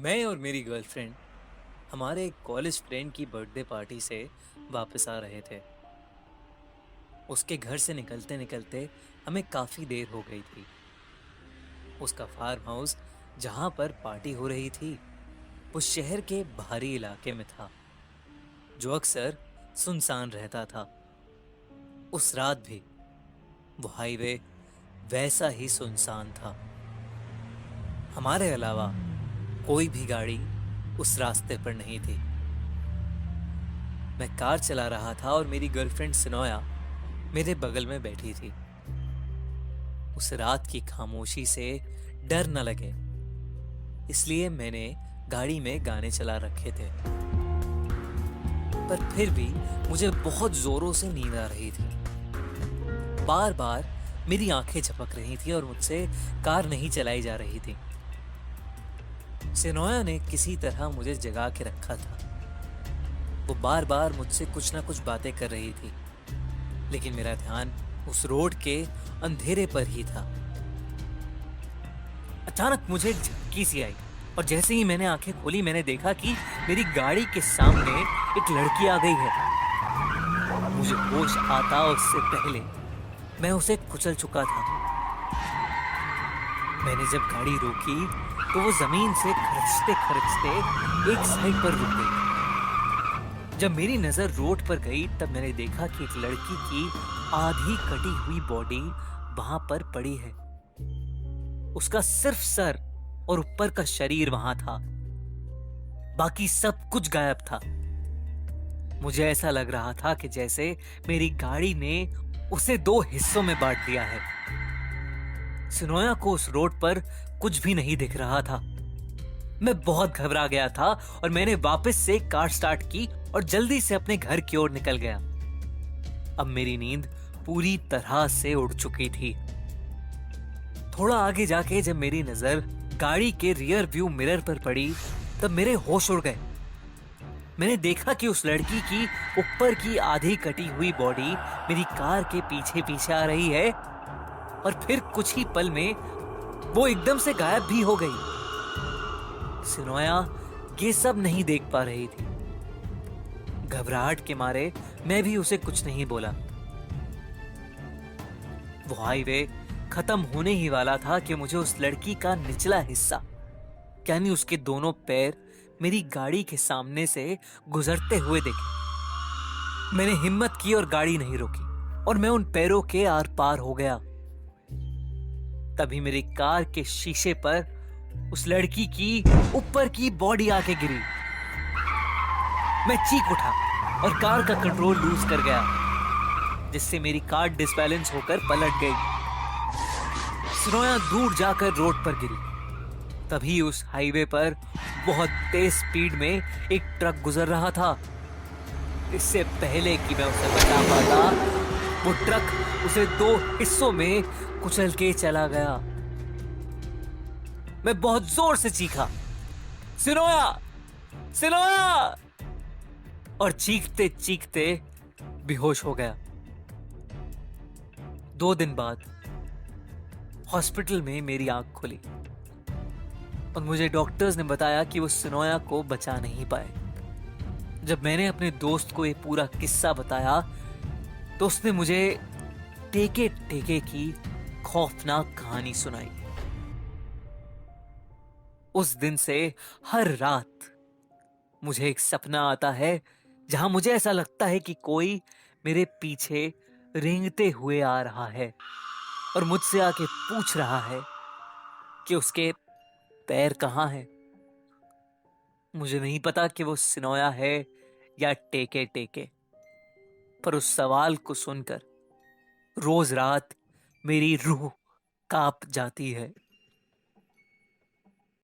मैं और मेरी गर्लफ्रेंड हमारे एक कॉलेज फ्रेंड की बर्थडे पार्टी से वापस आ रहे थे। उसके घर से निकलते निकलते हमें काफी देर हो गई थी। उसका फार्म हाउस जहां पर पार्टी हो रही थी वो शहर के बाहरी इलाके में था, जो अक्सर सुनसान रहता था। उस रात भी वो हाईवे वैसा ही सुनसान था। हमारे अलावा कोई भी गाड़ी उस रास्ते पर नहीं थी। मैं कार चला रहा था और मेरी गर्लफ्रेंड सिनोया मेरे बगल में बैठी थी। उस रात की खामोशी से डर न लगे, इसलिए मैंने गाड़ी में गाने चला रखे थे। पर फिर भी मुझे बहुत जोरों से नींद आ रही थी। बार बार मेरी आंखें झपक रही थी और मुझसे कार नहीं चलाई जा रही थी। सिनोया ने किसी तरह मुझे जगा के रखा था। वो बार बार मुझसे कुछ ना कुछ बातें कर रही थी, लेकिन मेरा ध्यान उस रोड के अंधेरे पर ही था। अचानक मुझे एक झपकी सी आई और जैसे ही मैंने आंखें खोली मैंने देखा कि मेरी गाड़ी के सामने एक लड़की आ गई है। मुझे होश आता उससे पहले मैं उसे कुचल चुका था। मैंने जब गाड़ी रोकी तो वो जमीन से खरचते खरचते एक साइड पर रुक गई। जब मेरी नजर रोड पर गई तब मैंने देखा कि एक लड़की की आधी कटी हुई बॉडी वहां पर पड़ी है। उसका सिर्फ सर और ऊपर का शरीर वहां था, बाकी सब कुछ गायब था। मुझे ऐसा लग रहा था कि जैसे मेरी गाड़ी ने उसे दो हिस्सों में बांट दिया है। सिनोया को उस रोड पर कुछ भी नहीं दिख रहा था। मैं बहुत घबरा गया था और मैंने वापस से कार स्टार्ट की और जल्दी से अपने घर की ओर निकल गया। अब मेरी नींद पूरी तरह से उड़ चुकी थी। थोड़ा आगे जाके जब मेरी नजर गाड़ी के रियर व्यू मिरर पर पड़ी तब मेरे होश उड़ गए। मैंने देखा कि उस लड़की की ऊपर की आधी कटी हुई बॉडी मेरी कार के पीछे पीछे आ रही है और फिर कुछ ही पल में वो एकदम से गायब भी हो गई। सिनोया ये सब नहीं देख पा रही थी। घबराहट के मारे मैं भी उसे कुछ नहीं बोला। वो हाईवे खत्म होने ही वाला था कि मुझे उस लड़की का निचला हिस्सा, यानी उसके दोनों पैर मेरी गाड़ी के सामने से गुजरते हुए देखे। मैंने हिम्मत की और गाड़ी नहीं रोकी और मैं उन पैरों के आर पार हो गया। तभी मेरी कार के शीशे पर उस लड़की की ऊपर की बॉडी आके गिरी। मैं चीख उठा और कार का कंट्रोल लूज कर गया, जिससे मेरी कार डिसबैलेंस होकर पलट गई। सिनोया दूर जाकर रोड पर गिरी। तभी उस हाईवे पर बहुत तेज स्पीड में एक ट्रक गुजर रहा था। इससे पहले कि मैं उसे बचा पाता, वो ट्रक उसे दो हिस्सों में कुचल के चला गया। मैं बहुत जोर से चीखा, सिनोया, सिनोया, और चीखते चीखते बेहोश हो गया। 2 दिन बाद हॉस्पिटल में मेरी आंख खुली और मुझे डॉक्टर्स ने बताया कि वो सिनोया को बचा नहीं पाए। जब मैंने अपने दोस्त को ये पूरा किस्सा बताया तो उसने मुझे टेके टेके की खौफनाक कहानी सुनाई। उस दिन से हर रात मुझे एक सपना आता है जहां मुझे ऐसा लगता है कि कोई मेरे पीछे रेंगते हुए आ रहा है और मुझसे आके पूछ रहा है कि उसके पैर कहाँ हैं। मुझे नहीं पता कि वो सिनोया है या टेके टेके, पर उस सवाल को सुनकर रोज रात मेरी रूह कांप जाती है।